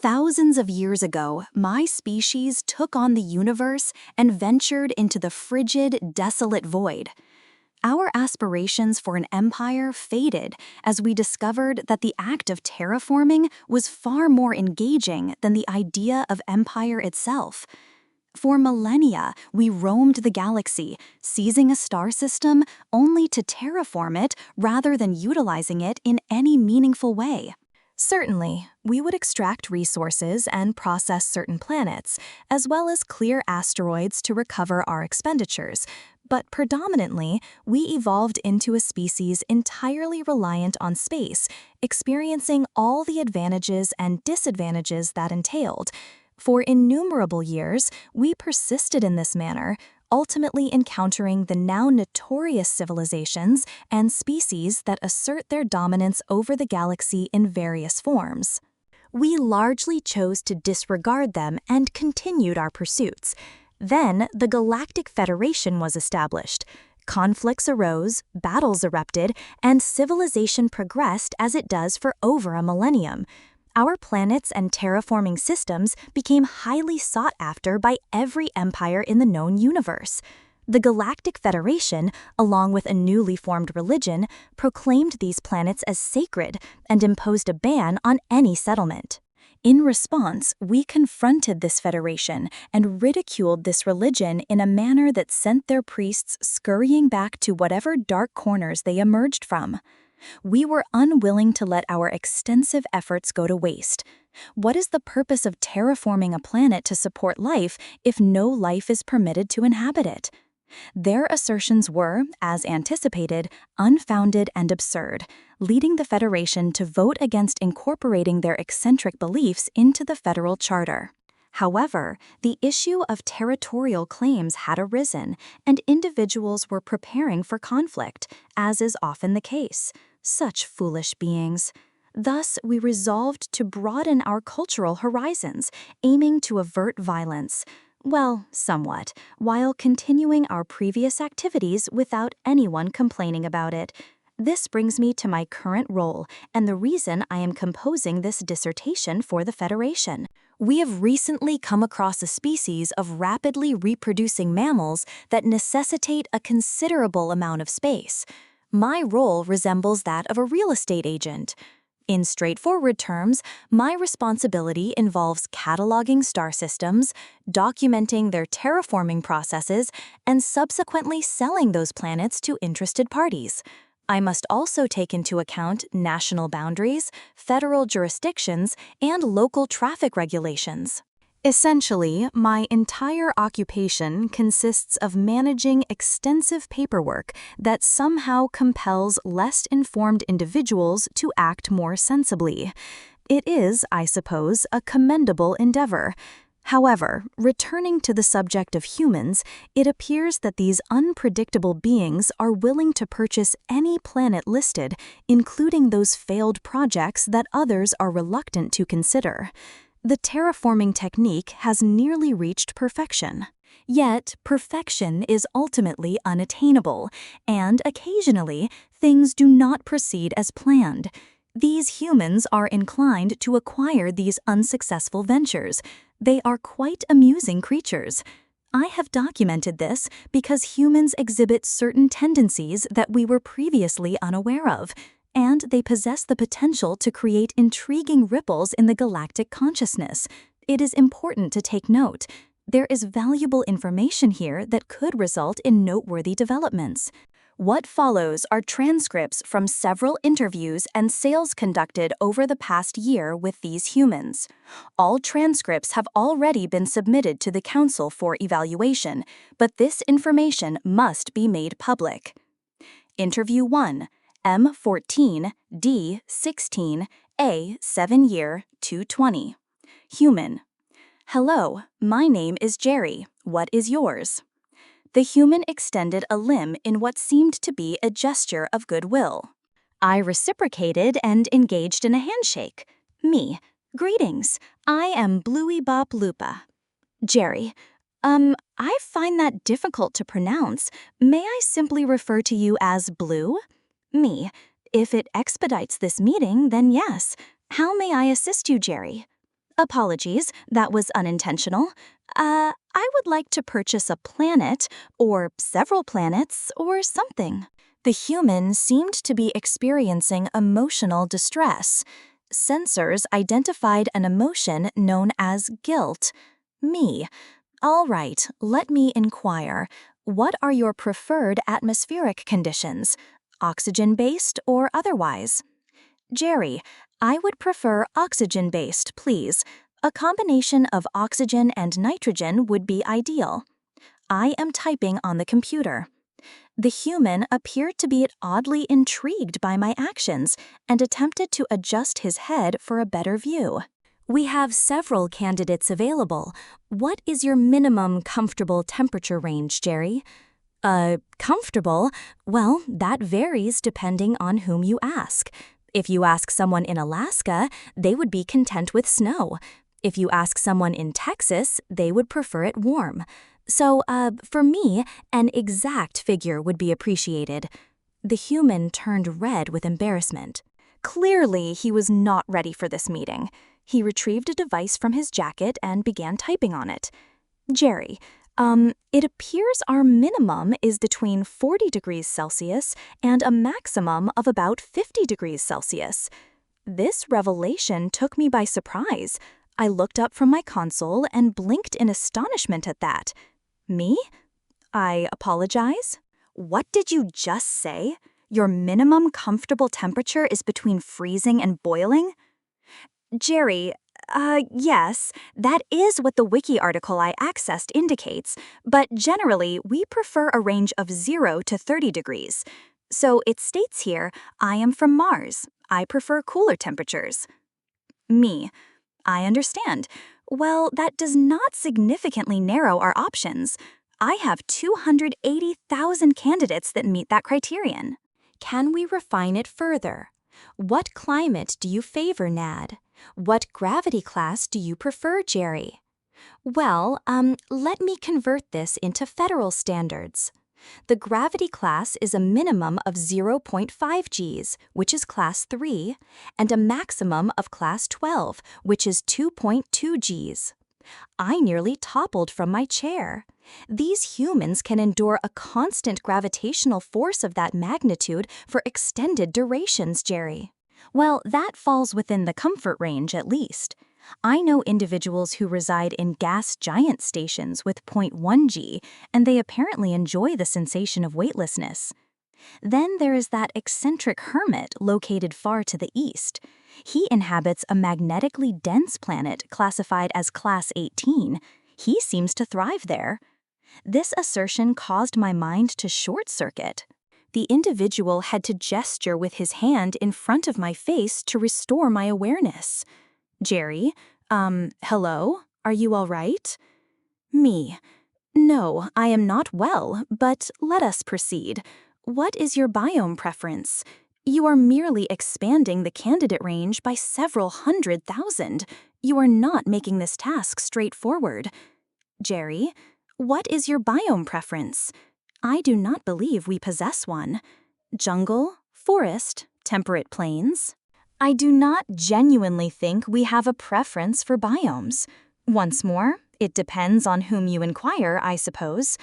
Thousands of years ago, my species took on the universe and ventured into the frigid, desolate void. Our aspirations for an empire faded as we discovered that the act of terraforming was far more engaging than the idea of empire itself. For millennia, we roamed the galaxy, seizing a star system only to terraform it rather than utilizing it in any meaningful way. Certainly, we would extract resources and process certain planets, as well as clear asteroids to recover our expenditures, but predominantly, we evolved into a species entirely reliant on space, experiencing all the advantages and disadvantages that entailed. For innumerable years, we persisted in this manner, ultimately encountering the now notorious civilizations and species that assert their dominance over the galaxy in various forms. We largely chose to disregard them and continued our pursuits. Then, the Galactic Federation was established. Conflicts arose, battles erupted, and civilization progressed as it does for over a millennium. Our planets and terraforming systems became highly sought after by every empire in the known universe. The Galactic Federation, along with a newly formed religion, proclaimed these planets as sacred and imposed a ban on any settlement. In response, we confronted this federation and ridiculed this religion in a manner that sent their priests scurrying back to whatever dark corners they emerged from. We were unwilling to let our extensive efforts go to waste. What is the purpose of terraforming a planet to support life if no life is permitted to inhabit it? Their assertions were, as anticipated, unfounded and absurd, leading the Federation to vote against incorporating their eccentric beliefs into the federal charter. However, the issue of territorial claims had arisen, and individuals were preparing for conflict, as is often the case. Such foolish beings. Thus, we resolved to broaden our cultural horizons, aiming to avert violence. Well, somewhat, while continuing our previous activities without anyone complaining about it. This brings me to my current role and the reason I am composing this dissertation for the Federation. We have recently come across a species of rapidly reproducing mammals that necessitate a considerable amount of space. My role resembles that of a real estate agent. In straightforward terms, my responsibility involves cataloging star systems, documenting their terraforming processes, and subsequently selling those planets to interested parties. I must also take into account national boundaries, federal jurisdictions, and local traffic regulations. Essentially, my entire occupation consists of managing extensive paperwork that somehow compels less informed individuals to act more sensibly. It is, I suppose, a commendable endeavor. However, returning to the subject of humans, it appears that these unpredictable beings are willing to purchase any planet listed, including those failed projects that others are reluctant to consider. The terraforming technique has nearly reached perfection. Yet, perfection is ultimately unattainable, and occasionally, things do not proceed as planned. These humans are inclined to acquire these unsuccessful ventures. They are quite amusing creatures. I have documented this because humans exhibit certain tendencies that we were previously unaware of, and they possess the potential to create intriguing ripples in the galactic consciousness. It is important to take note. There is valuable information here that could result in noteworthy developments. What follows are transcripts from several interviews and sales conducted over the past year with these humans. All transcripts have already been submitted to the Council for evaluation, but this information must be made public. Interview 1. M14, D16, A 7 year 220. Human. Hello, my name is Jerry. What is yours? The human extended a limb in what seemed to be a gesture of goodwill. I reciprocated and engaged in a handshake. Me. Greetings. I am Bluey Bop Lupa. Jerry. I find that difficult to pronounce. May I simply refer to you as Blue? Me. If it expedites this meeting, then yes. How may I assist you, Jerry? Apologies, that was unintentional. I would like to purchase a planet, or several planets, or something. The human seemed to be experiencing emotional distress. Sensors identified an emotion known as guilt. Me. All right, let me inquire. What are your preferred atmospheric conditions? Oxygen-based or otherwise? Jerry, I would prefer oxygen-based, please. A combination of oxygen and nitrogen would be ideal. I am typing on the computer. The human appeared to be oddly intrigued by my actions and attempted to adjust his head for a better view. We have several candidates available. What is your minimum comfortable temperature range, Jerry? Comfortable? Well, that varies depending on whom you ask. If you ask someone in Alaska, they would be content with snow. If you ask someone in Texas, they would prefer it warm. So, for me, an exact figure would be appreciated. The human turned red with embarrassment. Clearly, he was not ready for this meeting. He retrieved a device from his jacket and began typing on it. Jerry, it appears our minimum is between 40 degrees Celsius and a maximum of about 50 degrees Celsius. This revelation took me by surprise. I looked up from my console and blinked in astonishment at that. Me? I apologize. What did you just say? Your minimum comfortable temperature is between freezing and boiling? Jerry, yes, that is what the wiki article I accessed indicates, but generally we prefer a range of 0 to 30 degrees. So it states here, I am from Mars. I prefer cooler temperatures. Me. I understand. Well, that does not significantly narrow our options. I have 280,000 candidates that meet that criterion. Can we refine it further? What climate do you favor, Nad? What gravity class do you prefer, Jerry? Well, let me convert this into federal standards. The gravity class is a minimum of 0.5 Gs, which is class 3, and a maximum of class 12, which is 2.2 Gs. I nearly toppled from my chair. These humans can endure a constant gravitational force of that magnitude for extended durations, Jerry. Well, that falls within the comfort range at least. I know individuals who reside in gas giant stations with 0.1 G, and they apparently enjoy the sensation of weightlessness. Then there is that eccentric hermit located far to the east. He inhabits a magnetically dense planet classified as Class 18. He seems to thrive there. This assertion caused my mind to short-circuit. The individual had to gesture with his hand in front of my face to restore my awareness. Jerry, hello? Are you all right? Me. No, I am not well, but let us proceed. What is your biome preference? You are merely expanding the candidate range by several 100,000. You are not making this task straightforward. Jerry, what is your biome preference? I do not believe we possess one. Jungle, forest, temperate plains? I do not genuinely think we have a preference for biomes. Once more, it depends on whom you inquire, I suppose.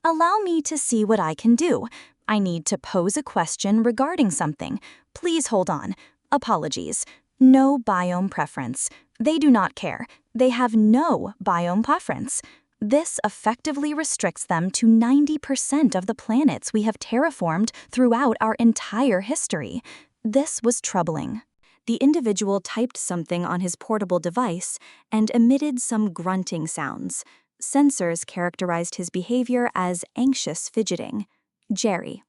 Allow me to see what I can do. I need to pose a question regarding something. Please hold on. Apologies. No biome preference. They do not care. They have no biome preference. This effectively restricts them to 90% of the planets we have terraformed throughout our entire history. This was troubling. The individual typed something on his portable device and emitted some grunting sounds. Sensors characterized his behavior as anxious fidgeting. Jerry.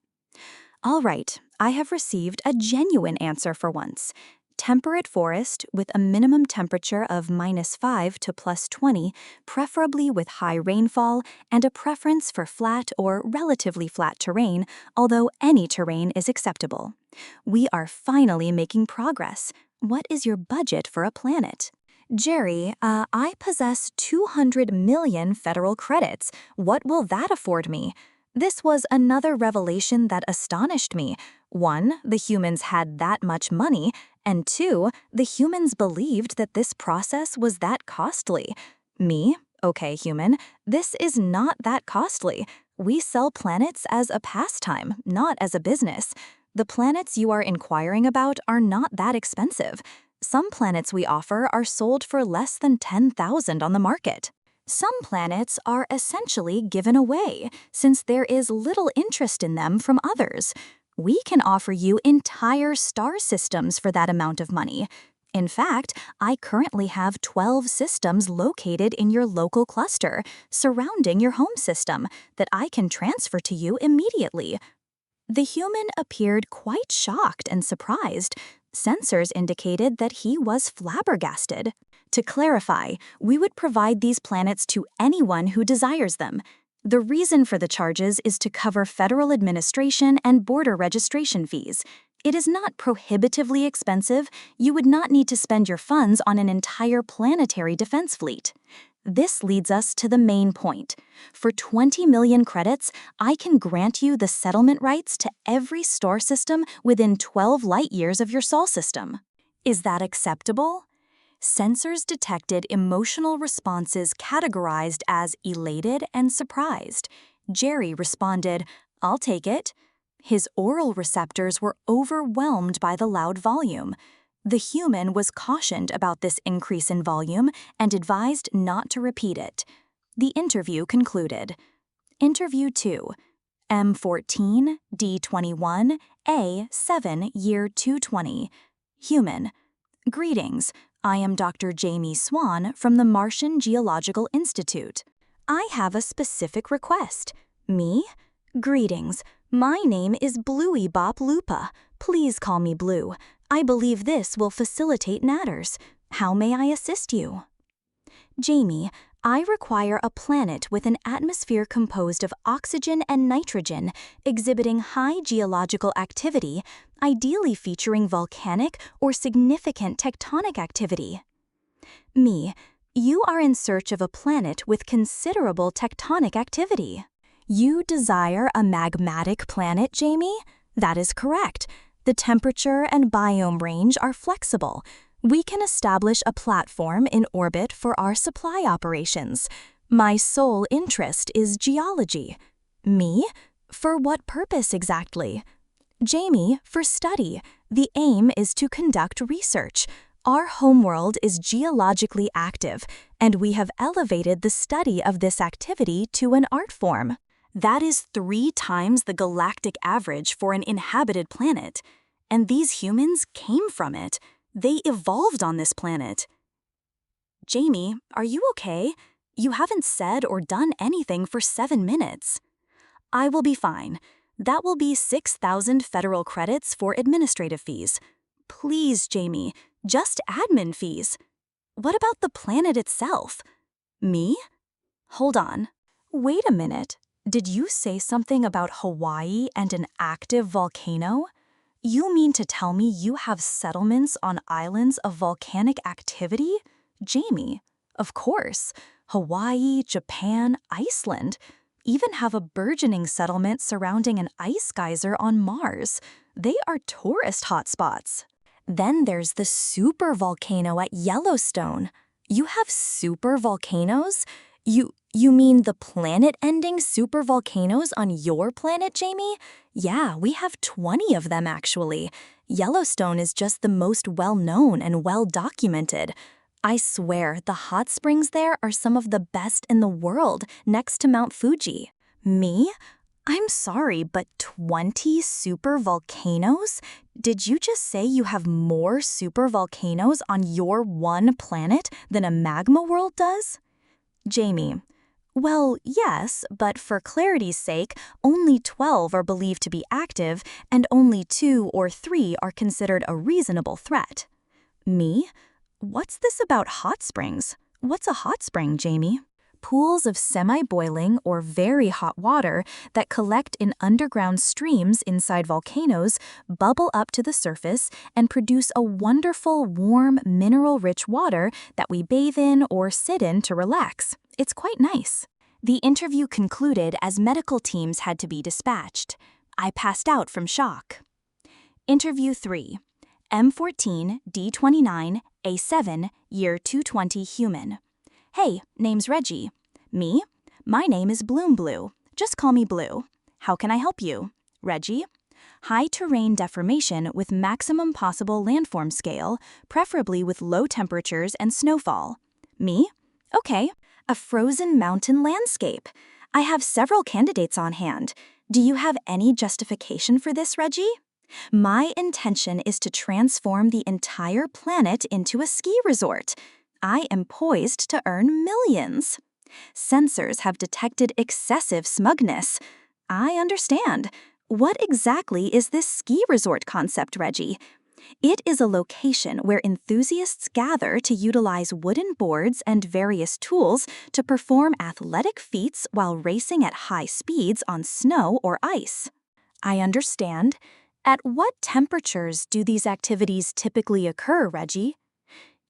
All right, I have received a genuine answer for once. Temperate forest with a minimum temperature of -5 to +20, preferably with high rainfall, and a preference for flat or relatively flat terrain, although any terrain is acceptable. We are finally making progress. What is your budget for a planet? Jerry, I possess 200 million federal credits. What will that afford me? This was another revelation that astonished me. One, the humans had that much money, And 2, the humans believed that this process was that costly. Me? Okay, human, this is not that costly. We sell planets as a pastime, not as a business. The planets you are inquiring about are not that expensive. Some planets we offer are sold for less than 10,000 on the market. Some planets are essentially given away, since there is little interest in them from others. We can offer you entire star systems for that amount of money. In fact, I currently have 12 systems located in your local cluster, surrounding your home system, that I can transfer to you immediately. The human appeared quite shocked and surprised. Sensors indicated that he was flabbergasted. To clarify, we would provide these planets to anyone who desires them. The reason for the charges is to cover federal administration and border registration fees. It is not prohibitively expensive. You would not need to spend your funds on an entire planetary defense fleet. This leads us to the main point. For 20 million credits, I can grant you the settlement rights to every star system within 12 light years of your Sol system. Is that acceptable? Sensors detected emotional responses categorized as elated and surprised. Jerry responded, "I'll take it." His oral receptors were overwhelmed by the loud volume. The human was cautioned about this increase in volume and advised not to repeat it. The interview concluded. Interview 2. M14, D21, A7, Year 220. Human. Greetings. I am Dr. Jamie Swan from the Martian Geological Institute. I have a specific request. Me? Greetings. My name is Bluey Bop Lupa. Please call me Blue. I believe this will facilitate matters. How may I assist you? Jamie, I require a planet with an atmosphere composed of oxygen and nitrogen, exhibiting high geological activity, ideally featuring volcanic or significant tectonic activity. Me, you are in search of a planet with considerable tectonic activity. You desire a magmatic planet, Jamie? That is correct. The temperature and biome range are flexible. We can establish a platform in orbit for our supply operations. My sole interest is geology. Me? For what purpose exactly? Jamie, for study. The aim is to conduct research. Our homeworld is geologically active, and we have elevated the study of this activity to an art form. That is 3 times the galactic average for an inhabited planet. And these humans came from it. They evolved on this planet. Jamie, are you okay? You haven't said or done anything for 7 minutes. I will be fine. That will be 6,000 federal credits for administrative fees. Please, Jamie, just admin fees. What about the planet itself? Me? Hold on. Wait a minute. Did you say something about Hawaii and an active volcano? You mean to tell me you have settlements on islands of volcanic activity? Jamie, of course. Hawaii, Japan, Iceland even have a burgeoning settlement surrounding an ice geyser on Mars. They are tourist hotspots. Then there's the supervolcano at Yellowstone. You have supervolcanoes? You mean the planet-ending supervolcanoes on your planet, Jamie? Yeah, we have 20 of them actually. Yellowstone is just the most well-known and well-documented. I swear, the hot springs there are some of the best in the world, next to Mount Fuji. Me? I'm sorry, but 20 supervolcanoes? Did you just say you have more supervolcanoes on your one planet than a magma world does? Jamie. Well, yes, but for clarity's sake, only 12 are believed to be active, and only 2 or 3 are considered a reasonable threat. Me? What's this about hot springs? What's a hot spring, Jamie? Pools of semi-boiling or very hot water that collect in underground streams inside volcanoes, bubble up to the surface, and produce a wonderful, warm, mineral-rich water that we bathe in or sit in to relax. It's quite nice. The interview concluded as medical teams had to be dispatched. I passed out from shock. Interview 3. M14, D29, A7, year 220 human. Hey, name's Reggie. Me? My name is Bloom Blue. Just call me Blue. How can I help you? Reggie? High terrain deformation with maximum possible landform scale, preferably with low temperatures and snowfall. Me? Okay. A frozen mountain landscape. I have several candidates on hand. Do you have any justification for this, Reggie? My intention is to transform the entire planet into a ski resort. I am poised to earn millions. Sensors have detected excessive smugness. I understand. What exactly is this ski resort concept, Reggie? It is a location where enthusiasts gather to utilize wooden boards and various tools to perform athletic feats while racing at high speeds on snow or ice. I understand. At what temperatures do these activities typically occur, Reggie?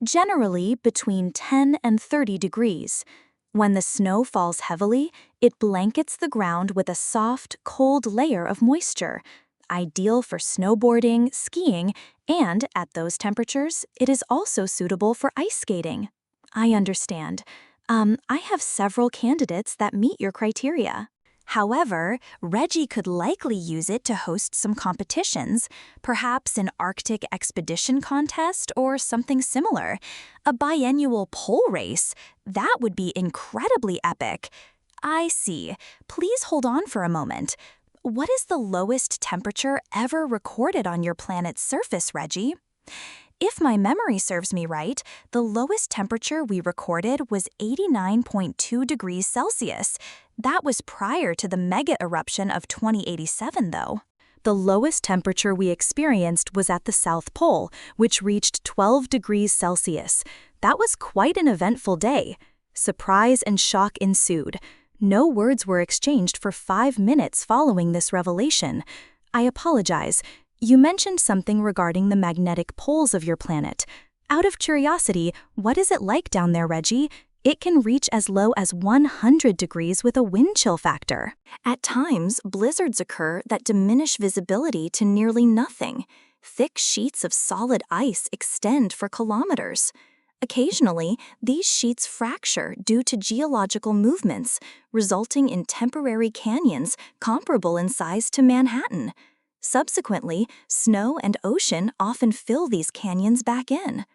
Generally between 10 and 30 degrees. When the snow falls heavily, it blankets the ground with a soft, cold layer of moisture, ideal for snowboarding, skiing, and at those temperatures, it is also suitable for ice skating. I understand. I have several candidates that meet your criteria. However, Reggie could likely use it to host some competitions, perhaps an Arctic expedition contest or something similar. A biennial pole race, that would be incredibly epic. I see. Please hold on for a moment. What is the lowest temperature ever recorded on your planet's surface, Reggie? If my memory serves me right, the lowest temperature we recorded was 89.2 degrees Celsius. That was prior to the mega eruption of 2087, though. The lowest temperature we experienced was at the South Pole, which reached 12 degrees Celsius. That was quite an eventful day. Surprise and shock ensued. No words were exchanged for 5 minutes following this revelation. I apologize. You mentioned something regarding the magnetic poles of your planet. Out of curiosity, what is it like down there, Reggie? It can reach as low as 100 degrees with a wind chill factor. At times, blizzards occur that diminish visibility to nearly nothing. Thick sheets of solid ice extend for kilometers. Occasionally, these sheets fracture due to geological movements, resulting in temporary canyons comparable in size to Manhattan. Subsequently, snow and ocean often fill these canyons back in.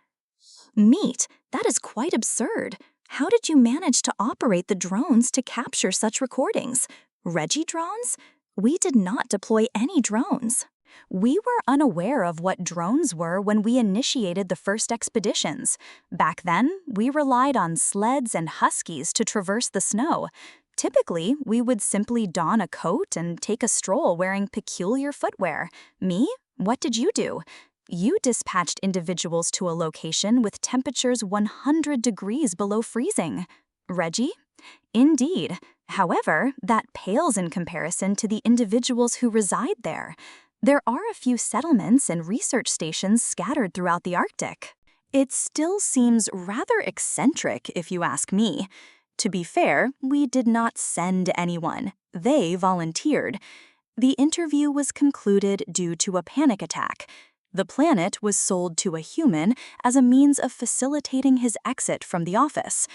Meat, that is quite absurd. How did you manage to operate the drones to capture such recordings? Reggie drones? We did not deploy any drones. We were unaware of what drones were when we initiated the first expeditions. Back then, we relied on sleds and huskies to traverse the snow. Typically, we would simply don a coat and take a stroll wearing peculiar footwear. Me? What did you do? You dispatched individuals to a location with temperatures 100 degrees below freezing. Reggie? Indeed. However, that pales in comparison to the individuals who reside there. There are a few settlements and research stations scattered throughout the Arctic. It still seems rather eccentric, if you ask me. To be fair, we did not send anyone. They volunteered. The interview was concluded due to a panic attack. The planet was sold to a human as a means of facilitating his exit from the office.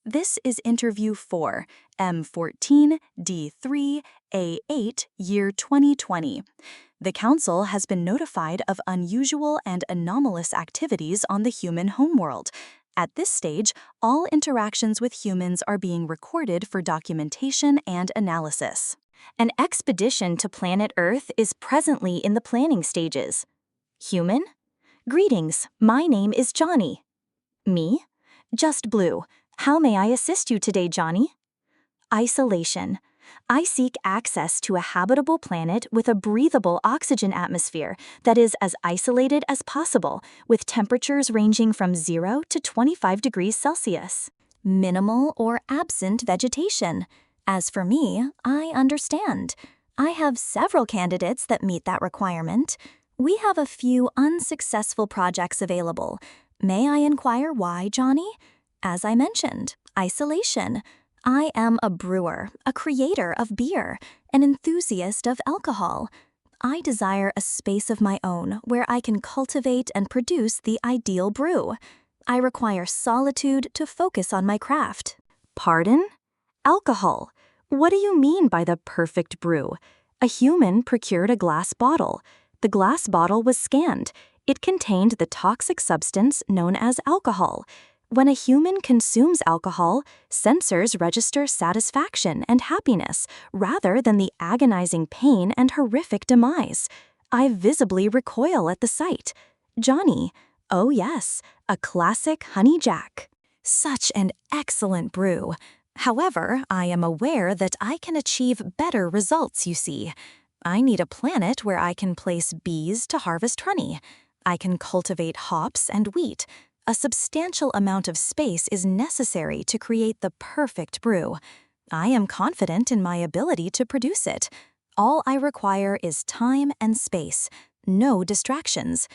This is interview 4, M14, D3, A8, year 2020. The Council has been notified of unusual and anomalous activities on the human homeworld. At this stage, all interactions with humans are being recorded for documentation and analysis. An expedition to planet Earth is presently in the planning stages. Human? Greetings, my name is Johnny. Me? Just Blue. How may I assist you today, Johnny? Isolation. I seek access to a habitable planet with a breathable oxygen atmosphere that is as isolated as possible, with temperatures ranging from 0 to 25 degrees Celsius. Minimal or absent vegetation. As for me, I understand. I have several candidates that meet that requirement. We have a few unsuccessful projects available. May I inquire why, Johnny? As I mentioned, isolation. I am a brewer, a creator of beer, an enthusiast of alcohol. I desire a space of my own where I can cultivate and produce the ideal brew. I require solitude to focus on my craft. Pardon? Alcohol. What do you mean by the perfect brew? A human procured a glass bottle. The glass bottle was scanned. It contained the toxic substance known as alcohol. When a human consumes alcohol, sensors register satisfaction and happiness rather than the agonizing pain and horrific demise. I visibly recoil at the sight. Johnny, oh yes, a classic honey jack. Such an excellent brew. However, I am aware that I can achieve better results, you see. I need a planet where I can place bees to harvest honey. I can cultivate hops and wheat. A substantial amount of space is necessary to create the perfect brew. I am confident in my ability to produce it. All I require is time and space, no distractions.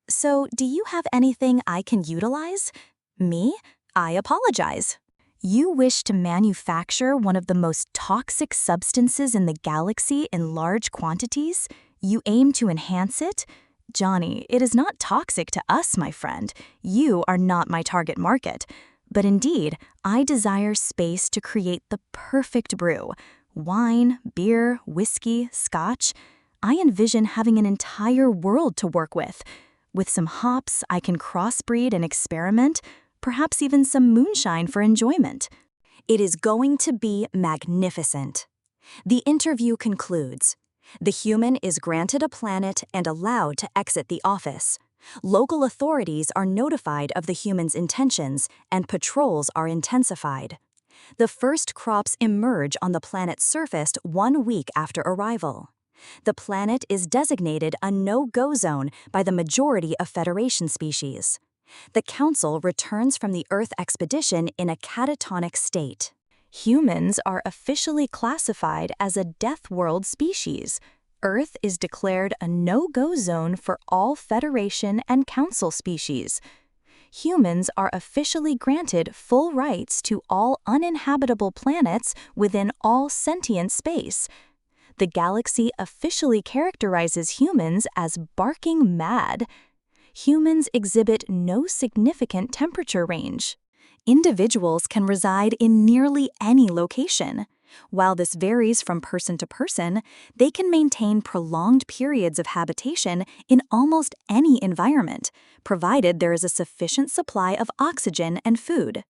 So, do you have anything I can utilize? Me? I apologize. You wish to manufacture one of the most toxic substances in the galaxy in large quantities? You aim to enhance it? Johnny, it is not toxic to us, my friend. You are not my target market. But indeed, I desire space to create the perfect brew. Wine, beer, whiskey, scotch. I envision having an entire world to work with. With some hops, I can crossbreed and experiment, perhaps even some moonshine for enjoyment. It is going to be magnificent. The interview concludes. The human is granted a planet and allowed to exit the office. Local authorities are notified of the human's intentions, and patrols are intensified. The first crops emerge on the planet's surface 1 week after arrival. The planet is designated a no-go zone by the majority of Federation species. The Council returns from the Earth expedition in a catatonic state. Humans are officially classified as a Death World species. Earth is declared a no-go zone for all Federation and Council species. Humans are officially granted full rights to all uninhabitable planets within all sentient space. The galaxy officially characterizes humans as barking mad. Humans exhibit no significant temperature range. Individuals can reside in nearly any location. While this varies from person to person, they can maintain prolonged periods of habitation in almost any environment, provided there is a sufficient supply of oxygen and food.